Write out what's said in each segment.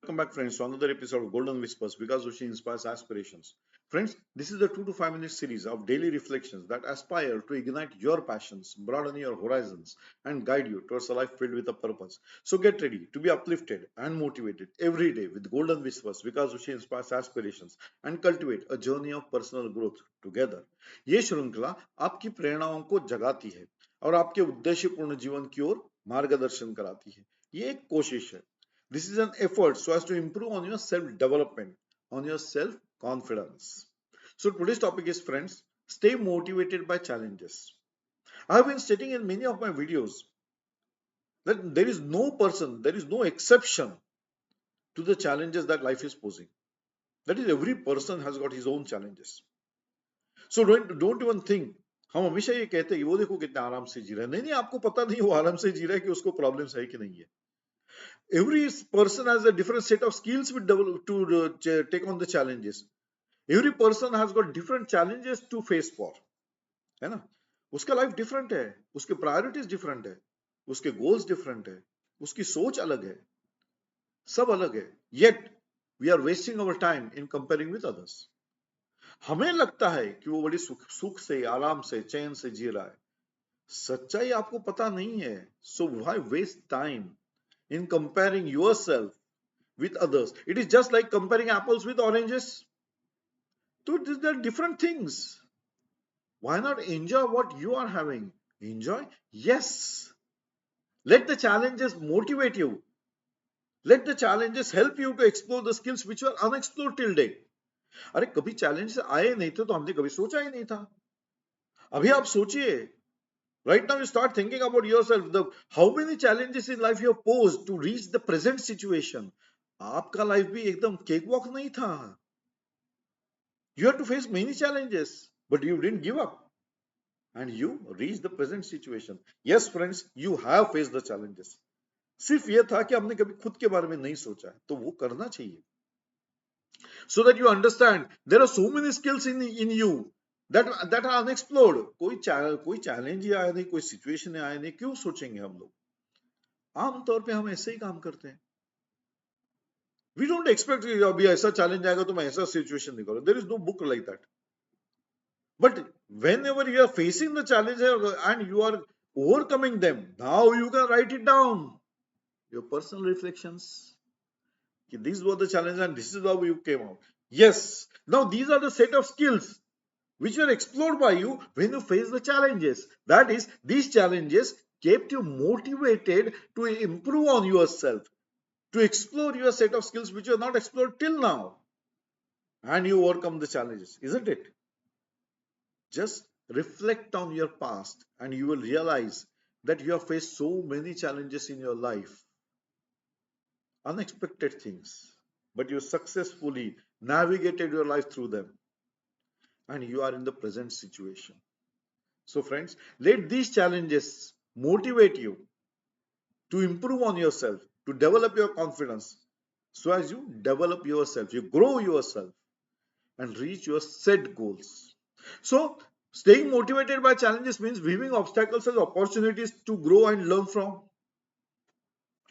Welcome back, friends, to another episode of Golden Whispers. Vikas Joshi inspires aspirations. Friends, this is the 2 to 5 minute series of daily reflections that aspire to ignite your passions, broaden your horizons, and guide you towards a life filled with a purpose. So get ready to be uplifted and motivated every day with Golden Whispers. Vikas Joshi inspires aspirations and cultivate a journey of personal growth together. ये श्रृंखला आपकी प्रेरणाओं को जगाती है और आपके उद्देश्यपूर्ण जीवन की ओर मार्गदर्शन कराती है. ये एक कोशिश है. This is an effort so as to improve on your self-development, on your self-confidence. So today's topic is, friends, stay motivated by challenges. I have been stating in many of my videos that there is no person, there is no exception to the challenges that life is posing. That is, every person has got his own challenges. So don't even think. हम हमेशा ये कहते हैं कि वो देखो कितना आराम से जी रहा है. नहीं, आपको पता नहीं वो आराम से जी रहा है कि उसको प्रॉब्लम्स है कि नहीं है. Every person has a different set of skills to take on the challenges. Every person has got different challenges to face for, है ना. उसका लाइफ डिफरेंट है, उसके प्रायोरिटीज डिफरेंट है, उसके गोल्स डिफरेंट है, उसकी सोच अलग है, सब अलग है. Yet we are wasting our time in comparing with others. हमें लगता है कि वो बड़ी सुख से, आराम से, चैन से जी रहा है. सच्चाई आपको पता नहीं है. So why waste time in comparing yourself with others? It is just like comparing apples with oranges. So these are different things. Why not enjoy what you are having? Enjoy? Yes. Let the challenges motivate you. Let the challenges help you to explore the skills which were unexplored till date. अरे कभी challenge आए नहीं थे तो हमने कभी सोचा ही नहीं था. अभी आप सोचिए. Right now you start thinking about yourself. How many challenges in life you have posed to reach the present situation. आपका लाइफ भी एकदम केक वॉक नहीं था. You had to face many challenges, but you didn't give up. And you reached the present situation. Yes, friends, you have faced the challenges. सिर्फ ये था कि हमने कभी खुद के बारे में नहीं सोचा है, तो वो करना चाहिए. So that you understand, there are so many skills in you that are unexplored. कोई चैलेंज ही आया नहीं, कोई सिचुएशन आया नहीं, क्यों सोचेंगे हम लोग. आमतौर पे हम ऐसे ही काम करते हैं. We don't expect कि अभी ऐसा चैलेंज आएगा तो मैं ऐसा सिचुएशन निकालूं. There is no book like that. But whenever you are facing the challenge and you are overcoming them, now you can write it down. Your personal reflections. These were the challenges and this is how you came out. Yes. Now these are the set of skills which were explored by you when you face the challenges. That is, these challenges kept you motivated to improve on yourself, to explore your set of skills which were not explored till now. And you overcome the challenges, isn't it? Just reflect on your past and you will realize that you have faced so many challenges in your life. Unexpected things. But you successfully navigated your life through them. And you are in the present situation. So friends, let these challenges motivate you to improve on yourself, to develop your confidence. So as you develop yourself, you grow yourself and reach your set goals. So staying motivated by challenges means viewing obstacles as opportunities to grow and learn from.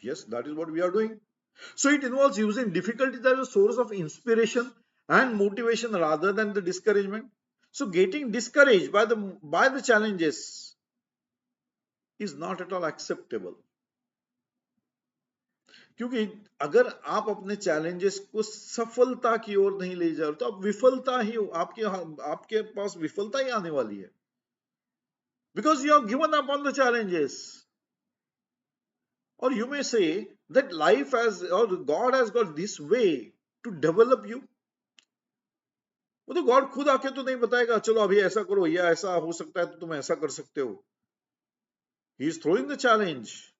Yes, that is what we are doing. So it involves using difficulties as a source of inspiration and motivation rather than the discouragement. So getting discouraged by the challenges is not at all acceptable. क्योंकि अगर आप अपने challenges को सफलता की ओर नहीं ले जा रहे तो आप विफलता ही आपके पास विफलता ही आने वाली है. Because you have given up on the challenges. Or you may say that life has, or God has got this way to develop you. वो तो गॉड खुद आके तो नहीं बताएगा चलो अभी ऐसा करो या ऐसा हो सकता है तो तुम ऐसा कर सकते हो. He is throwing the challenge.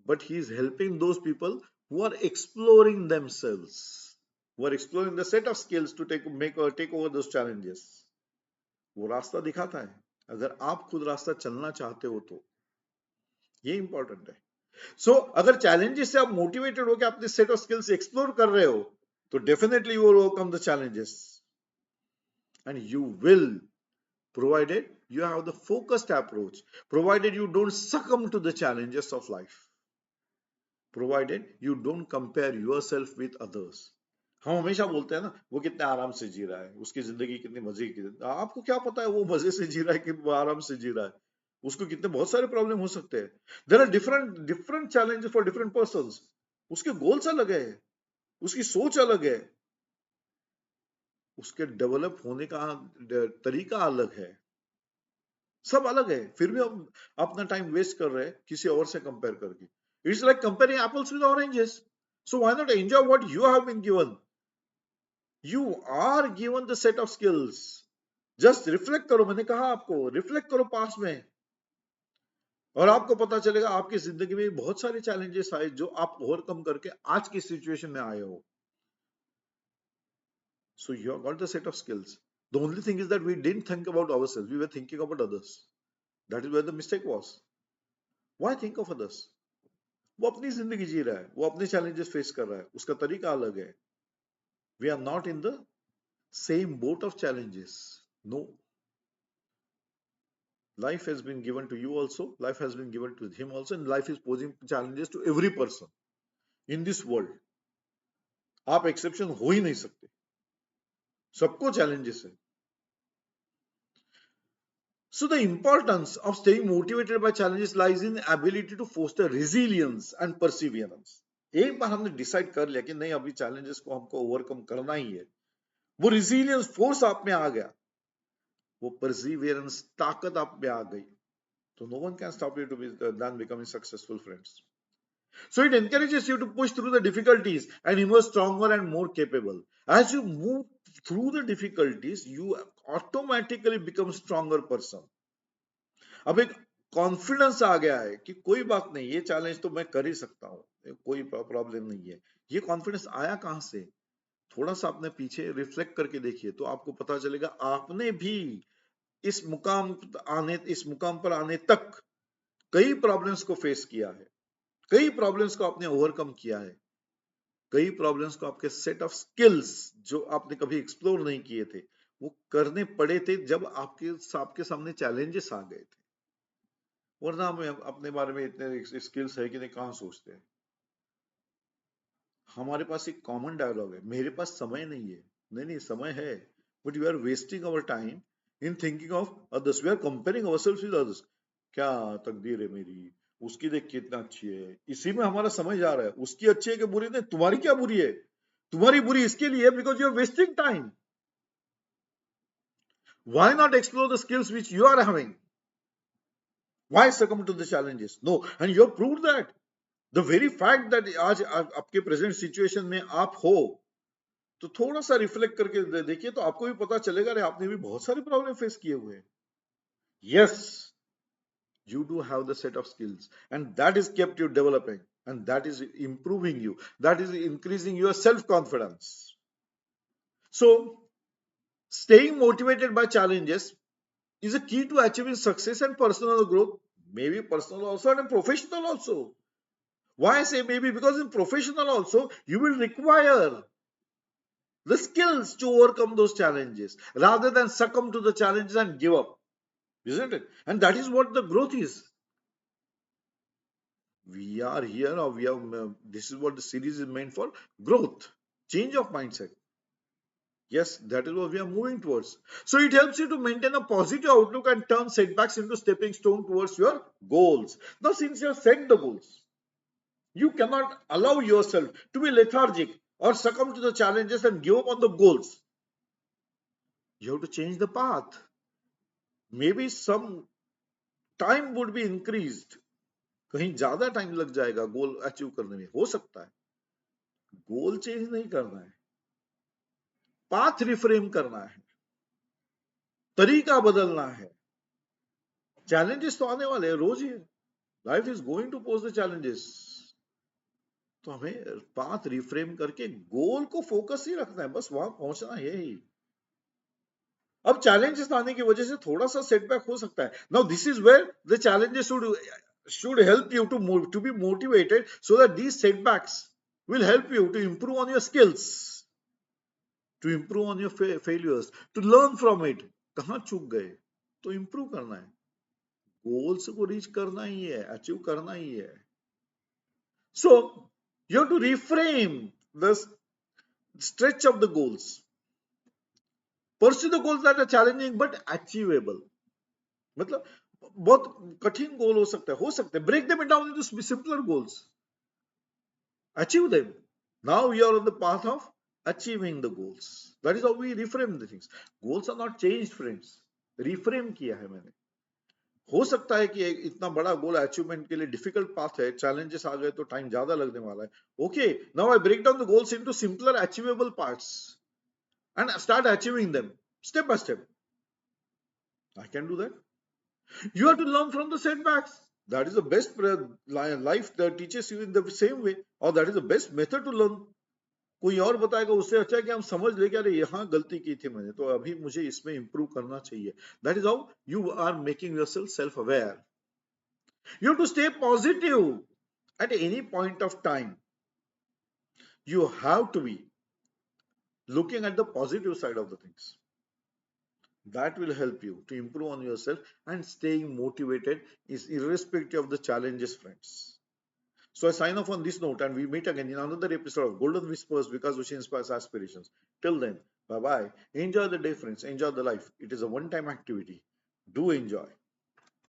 But he is helping those people who are exploring themselves, who are exploring the set of skills to take over those challenges. वो रास्ता दिखाता है. अगर आप खुद रास्ता चलना चाहते हो तो ये इंपॉर्टेंट है. सो अगर चैलेंजेस से आप मोटिवेटेड हो कि अपने सेट ऑफ स्किल्स एक्सप्लोर कर रहे हो तो definitely you will overcome the challenges and you will, provided you have the focused approach, provided you don't succumb to the challenges of life, provided you don't compare yourself with others. हम हमेशा बोलते हैं ना वो कितने आराम से जी रहा है, उसकी जिंदगी कितनी मजे की। आपको क्या पता है वो मजे से जी रहा है कि वो आराम से जी रहा है? उसको कितने बहुत सारे प्रॉब्लम हो सकते हैं। There are different different challenges for different persons. उसके गोल्स अलग है, उसकी सोच अलग है, उसके डेवलप होने का तरीका अलग है, सब अलग है। फिर भी हम अपना टाइम वेस्ट कर रहे हैं किसी और से कंपेयर करके। It's like comparing apples with oranges. So why not enjoy what you have been given? You are given the set of skills. Just reflect करो, मैंने कहा आपको रिफ्लेक्ट करो पास्ट में, और आपको पता चलेगा आपकी जिंदगी में बहुत सारे चैलेंजेस आए जो आप ओवरकम करके आज की सिचुएशन में आए हो। So you have got the set of skills. The only thing is that we didn't think about ourselves. We were thinking about others. That is where the mistake was. Why think of others? वो अपनी जिंदगी जी रहा है, वो अपने challenges face कर रहा है, उसका तरीका अलग है. We are not in the same boat of challenges. No. Life has been given to you also. Life has been given to him also, and life is posing challenges to every person in this world. आप exception हो ही नहीं सकते. सबको challenges है. So the importance of staying motivated by challenges lies in ability to foster resilience and perseverance. एक बार हमने decide कर लिया कि नहीं अभी चैलेंजेस को हमको ओवरकम करना ही है, वो रिजिलियंस फोर्स आप में आ गया, वो परसिवियरेंस ताकत आप में आ गई, तो no one can stop you to be then becoming successful, friends. So it encourages you to push through the difficulties and emerge stronger and more capable. As you move through the difficulties, you automatically become stronger person. अब एक confidence आ गया है कि कोई बात नहीं, ये challenge तो मैं कर ही सकता हूँ, कोई प्रॉब्लम नहीं है। ये कॉन्फिडेंस आया कहां से? थोड़ा सा अपने पीछे रिफ्लेक्ट करके देखिए तो आपको पता चलेगा आपने भी इस मुकाम पर आने तक कई प्रॉब्लम्स को फेस किया है, कई प्रॉब्लम्स को आपने ओवरकम किया है, कई प्रॉब्लम्स को आपके सेट ऑफ स्किल्स जो आपने कभी एक्सप्लोर नहीं किए थे वो करने पड़े थे जब आपके सामने चैलेंजेस आ गए थे। वरना हमें अपने बारे में इतने स्किल्स है कि नहीं कहां सोचते हैं। हमारे पास एक कॉमन डायलॉग है, मेरे पास समय नहीं है। नहीं, समय है, but we are wasting our time in thinking of others. We are comparing ourselves with others. क्या तकदीर है मेरी, उसकी देख कितना अच्छी है, इसी में हमारा समय जा रहा है। उसकी अच्छी है कि बुरी? नहीं, तुम्हारी क्या बुरी है? तुम्हारी बुरी इसके लिए because you are wasting time. Why not explore the skills which you are having? Why succumb to the challenges? No, and you have proved that. The very fact that आज आपके प्रेजेंट सिचुएशन में आप हो, तो थोड़ा सा reflect करके देखिए तो आपको भी पता चलेगा रे आपने भी बहुत सारे प्रॉब्लम फेस किए हुए हैं। Yes, you do have the set of skills and that is kept you developing and that is improving you, that is increasing your self confidence. So staying motivated by challenges is a key to achieving success and personal growth, maybe personal also and professional also. Why I say maybe? Because in professional also you will require the skills to overcome those challenges rather than succumb to the challenges and give up, isn't it? And that is what the growth is. We are here, or we have this is what the series is meant for: growth, change of mindset. Yes, that is what we are moving towards. So it helps you to maintain a positive outlook and turn setbacks into stepping stone towards your goals. Now, since you have set the goals, you cannot allow yourself to be lethargic or succumb to the challenges and give up on the goals. You have to change the path. Maybe some time would be increased. कहीं ज्यादा time लग जाएगा goal achieve करने में, हो सकता है। गोल change नहीं करना है, पाथ रिफ्रेम करना है, तरीका बदलना है। चैलेंजेस तो आने वाले हैं रोज ही, life is going to pose the challenges. तो हमें पाथ रिफ्रेम करके गोल को फोकस ही रखना है, बस वहां पहुंचना है ही। अब चैलेंजेस आने की वजह से थोड़ा सा सेटबैक हो सकता है। Now this is where the challenges should help you to be motivated so that these setbacks will help you to improve on your skills, to improve on your failures, to learn from it. कहां चूक गए तो improve करना है, goals को reach करना ही है, achieve करना ही है। So you have to reframe the stretch of the goals. Pursue the goals that are challenging but achievable. मतलब बहुत कठिन गोल हो सकते हैं break them down into simpler goals, achieve them. Now we are on the path of achieving the goals. That is how we reframe the things. Goals are not changed, friends. Reframe किया है मैंने. हो सकता है कि इतना बड़ा गोल achievement के लिए डिफिकल्ट पाथ है, चैलेंजेस आ गए तो टाइम ज्यादा लगने वाला है. Okay, now I break down the goals into simpler achievable parts and start achieving them step by step. I can do that. You have to learn from the setbacks. That is the best life that teaches you in the same way, or that is the best method to learn. कोई और बताएगा उससे अच्छा है कि हम समझ ले कि अरे यहाँ गलती की थी मैंने, तो अभी मुझे इसमें इंप्रूव करना चाहिए. That is how you are making yourself self aware. You have to stay positive at any point of time. You have to be looking at the positive side of the things. That will help you to improve on yourself, and staying motivated is irrespective of the challenges, friends. So I sign off on this note, and we meet again in another episode of Golden Whispers, because which inspires aspirations. Till then, bye bye. Enjoy the day, friends. Enjoy the life. It is a one-time activity. Do enjoy.